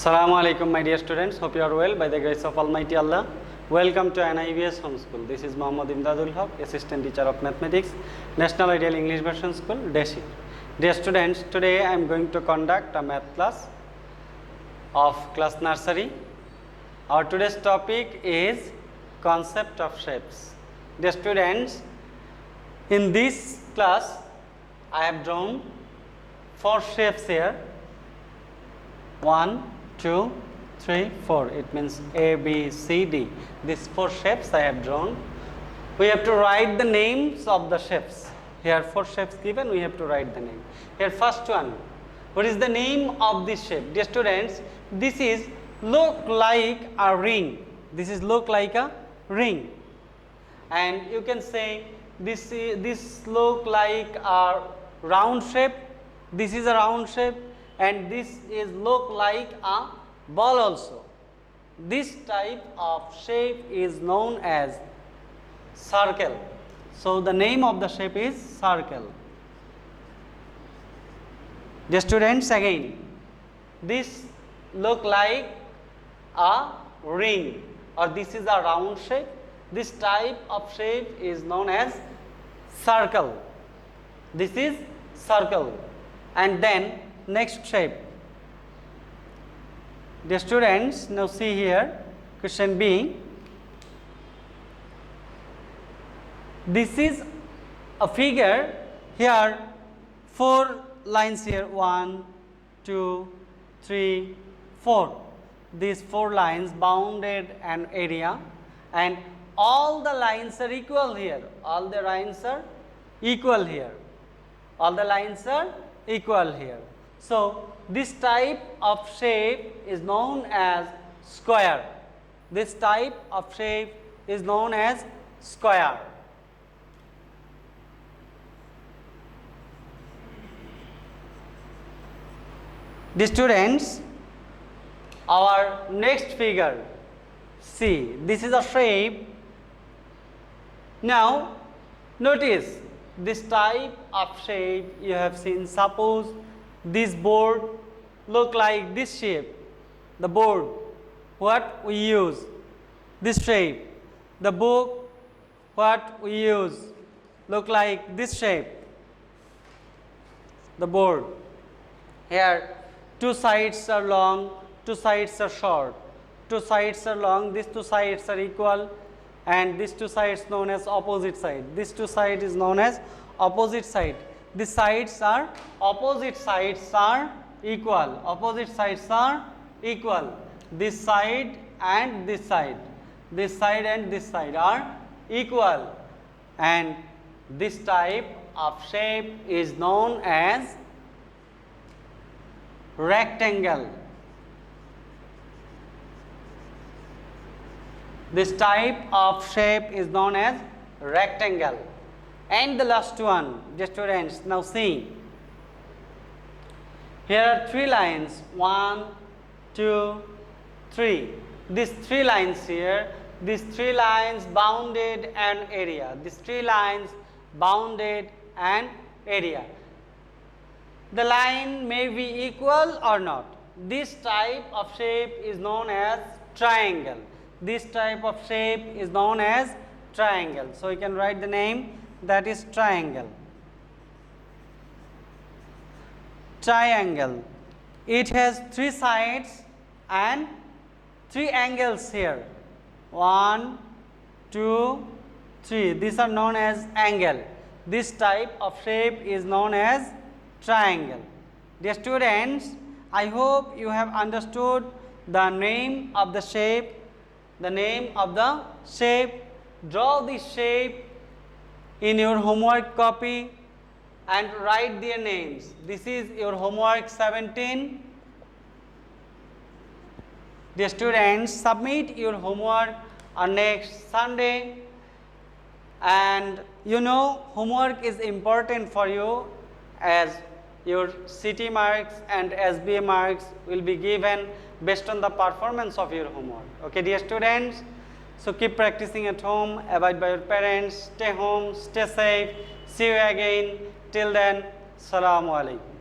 Assalamu alaikum, my dear students. Hope you are well by the grace of Almighty Allah. Welcome to NIVS Home School. This is Mohammad Emdadul, Assistant Teacher of Mathematics, National Ideal English Version School, Deshi. Dear students, today I am going to conduct a math class of class nursery. Our today's topic is concept of shapes. Dear students, in this class I have drawn 4 shapes here. 1, 2, 3, 4. It means A, B, C, D. These 4 shapes I have drawn. We have to write the names of the shapes. Here 4 shapes given, we have to write the name. Here first one. What is the name of this shape? Dear students, this is look like a ring. This is look like a ring. And you can say this look like a round shape. This is a round shape. And this is look like a ball also. This type of shape is known as circle. So the name of the shape is circle. The students, again, this look like a ring, or this is a round shape. This type of shape is known as circle. This is circle. And then next shape. The students, now see here, question B. This is a figure. Here 4 lines here, 1, 2, 3, 4. These 4 lines bounded an area, and all the lines are equal here. All the lines are equal here. All the lines are equal here. So this type of shape is known as square. This type of shape is known as square. The students, our next figure, see, this is a shape. Now notice this type of shape you have seen. Suppose this board look like this shape. The board, what we use, this shape. The book, what we use, look like this shape. The board. Here 2 sides are long, 2 sides are short. 2 sides are long, these 2 sides are equal, and these 2 sides known as opposite side. This 2 side is known as opposite side. These sides are opposite sides are equal. Opposite sides are equal. This side and this side. This side and this side are equal. And this type of shape is known as rectangle. This type of shape is known as rectangle. And the last one, the students, now see. Here are 3 lines, 1, 2, 3. These 3 lines here, these 3 lines bounded an area. These 3 lines bounded an area. The line may be equal or not. This type of shape is known as triangle. This type of shape is known as triangle. So you can write the name, that is triangle. Triangle. It has 3 sides and 3 angles here. 1, 2, 3. These are known as angle. This type of shape is known as triangle. Dear students, I hope you have understood the name of the shape. The name of the shape. Draw this shape in your homework copy and write their names. This is your homework 17. Dear students, submit your homework on next Sunday. And you know, homework is important for you, as your CT marks and SBA marks will be given based on the performance of your homework. Okay, dear students, so keep practicing at home, abide by your parents, stay home, stay safe. See you again. Till then, Assalamu alaikum.